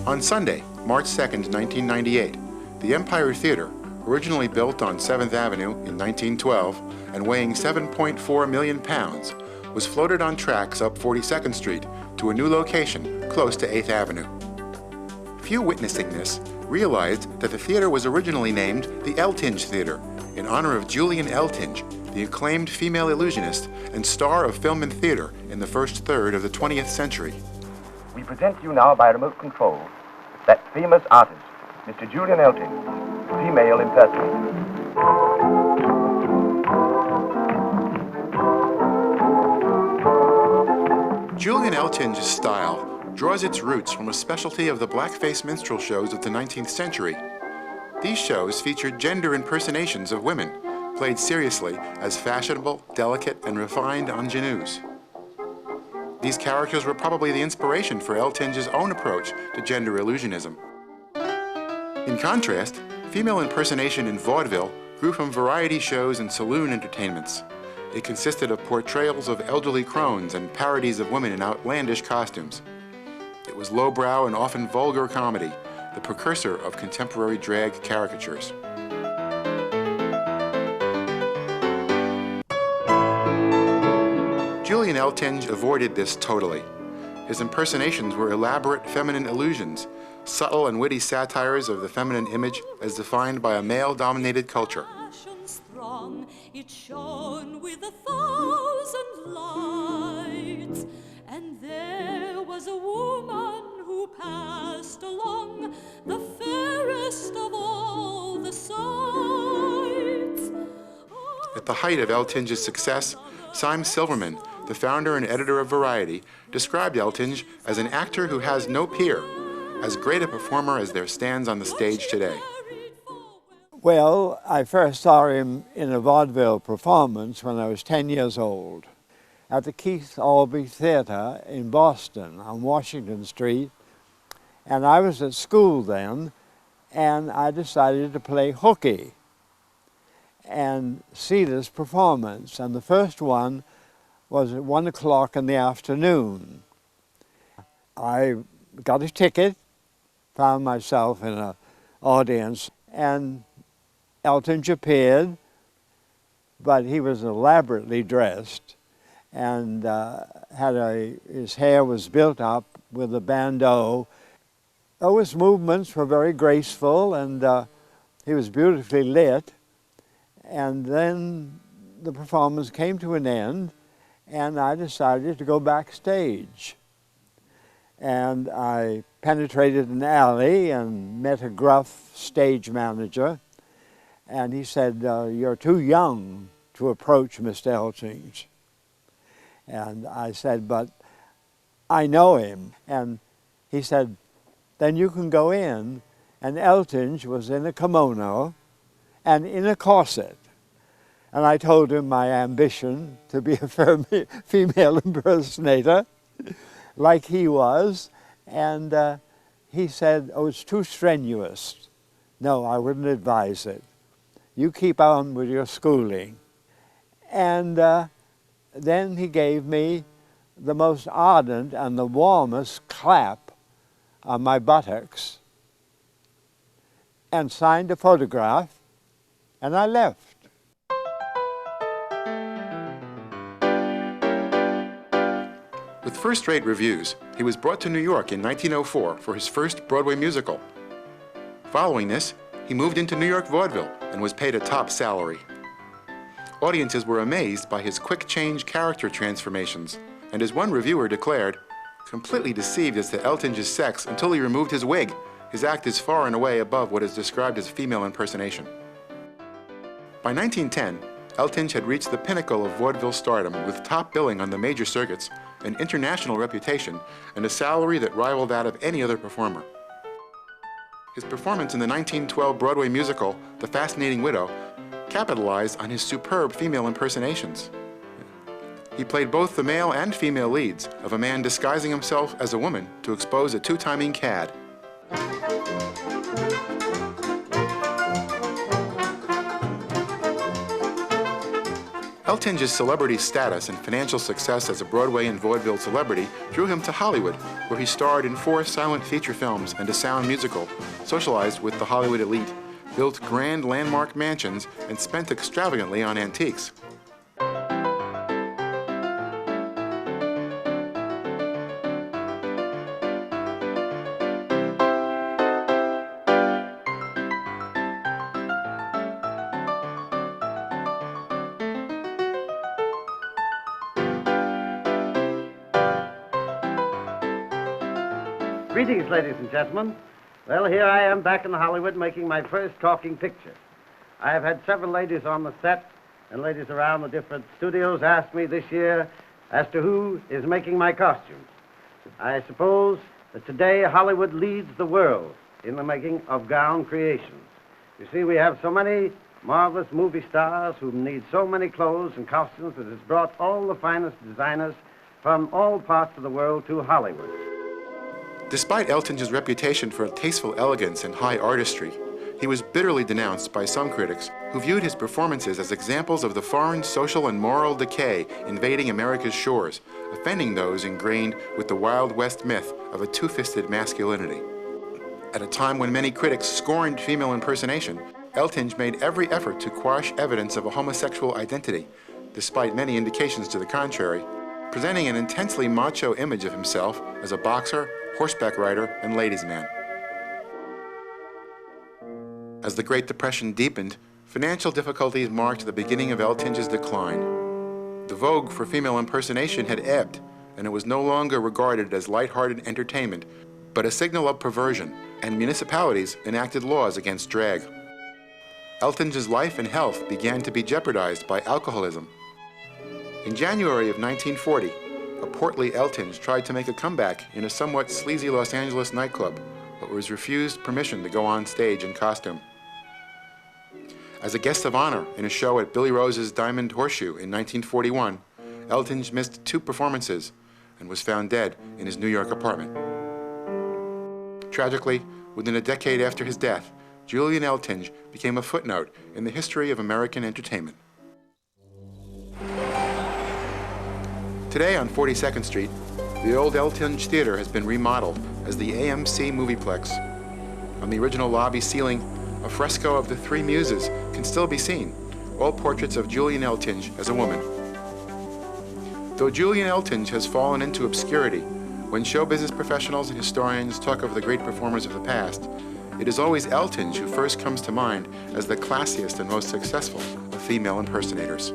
On Sunday, March 2nd, 1998, the Empire Theater, originally built on 7th Avenue in 1912 and weighing 7.4 million pounds, was floated on tracks up 42nd Street to a new location close to 8th Avenue. Few witnessing this realized that the theater was originally named the Eltinge Theater in honor of Julian Eltinge, the acclaimed female illusionist and star of film and theater in the first third of the 20th century. We present you now by remote control that famous artist, Mr. Julian Eltinge, female impersonator. Julian Eltinge's style draws its roots from a specialty of the blackface minstrel shows of the 19th century. These shows featured gender impersonations of women, played seriously as fashionable, delicate, and refined ingenues. These characters were probably the inspiration for Eltinge's own approach to gender illusionism. In contrast, female impersonation in vaudeville grew from variety shows and saloon entertainments. It consisted of portrayals of elderly crones and parodies of women in outlandish costumes. It was lowbrow and often vulgar comedy, the precursor of contemporary drag caricatures. Julian Eltinge avoided this totally. His impersonations were elaborate feminine illusions, subtle and witty satires of the feminine image as defined by a male-dominated culture. It shone with 1,000 lights, and there was a woman who passed along, the fairest of all the sights. At the height of Eltinge's success, Syme Silverman, the founder and editor of Variety, described Eltinge as an actor who has no peer, as great a performer as there stands on the stage today. Well, I first saw him in a vaudeville performance when I was 10 years old at the Keith Albee Theater in Boston on Washington Street. And I was at school then, and I decided to play hooky and see this performance. And the first one was at 1 o'clock in the afternoon. I got a ticket, found myself in an audience, and Eltinge appeared, but he was elaborately dressed and his hair was built up with a bandeau. Oh, his movements were very graceful, and he was beautifully lit. And then the performance came to an end, and I decided to go backstage. And I penetrated an alley and met a gruff stage manager. And he said, "You're too young to approach Mr. Eltinge." And I said, "But I know him." And he said, "Then you can go in." And Eltinge was in a kimono and in a corset. And I told him my ambition to be a female impersonator, like he was. And he said, "Oh, it's too strenuous. No, I wouldn't advise it. You keep on with your schooling." And then he gave me the most ardent and the warmest clap on my buttocks and signed a photograph, and I left. With first-rate reviews, he was brought to New York in 1904 for his first Broadway musical. Following this, he moved into New York vaudeville and was paid a top salary. Audiences were amazed by his quick-change character transformations, and as one reviewer declared, completely deceived as to Eltinge's sex until he removed his wig. His act is far and away above what is described as female impersonation. By 1910, Eltinge had reached the pinnacle of vaudeville stardom with top billing on the major circuits, an international reputation, and a salary that rivaled that of any other performer. His performance in the 1912 Broadway musical, The Fascinating Widow, capitalized on his superb female impersonations. He played both the male and female leads of a man disguising himself as a woman to expose a two-timing cad. Eltinge's celebrity status and financial success as a Broadway and vaudeville celebrity drew him to Hollywood, where he starred in 4 silent feature films and a sound musical, socialized with the Hollywood elite, built grand landmark mansions, and spent extravagantly on antiques. Greetings, ladies and gentlemen. Well, here I am back in Hollywood making my first talking picture. I have had several ladies on the set and ladies around the different studios ask me this year as to who is making my costumes. I suppose that today Hollywood leads the world in the making of gown creations. You see, we have so many marvelous movie stars who need so many clothes and costumes that has brought all the finest designers from all parts of the world to Hollywood. Despite Eltinge's reputation for tasteful elegance and high artistry, he was bitterly denounced by some critics who viewed his performances as examples of the foreign social and moral decay invading America's shores, offending those ingrained with the Wild West myth of a two-fisted masculinity. At a time when many critics scorned female impersonation, Eltinge made every effort to quash evidence of a homosexual identity, despite many indications to the contrary, presenting an intensely macho image of himself as a boxer, horseback rider, and ladies' man. As the Great Depression deepened, financial difficulties marked the beginning of Eltinge's decline. The vogue for female impersonation had ebbed, and it was no longer regarded as light-hearted entertainment, but a signal of perversion, and municipalities enacted laws against drag. Eltinge's life and health began to be jeopardized by alcoholism. In January of 1940, a portly Eltinge tried to make a comeback in a somewhat sleazy Los Angeles nightclub, but was refused permission to go on stage in costume. As a guest of honor in a show at Billy Rose's Diamond Horseshoe in 1941, Eltinge missed 2 performances and was found dead in his New York apartment. Tragically, within a decade after his death, Julian Eltinge became a footnote in the history of American entertainment. Today on 42nd Street, the old Eltinge Theater has been remodeled as the AMC Movieplex. On the original lobby ceiling, a fresco of the 3 Muses can still be seen, all portraits of Julian Eltinge as a woman. Though Julian Eltinge has fallen into obscurity, when show business professionals and historians talk of the great performers of the past, it is always Eltinge who first comes to mind as the classiest and most successful of female impersonators.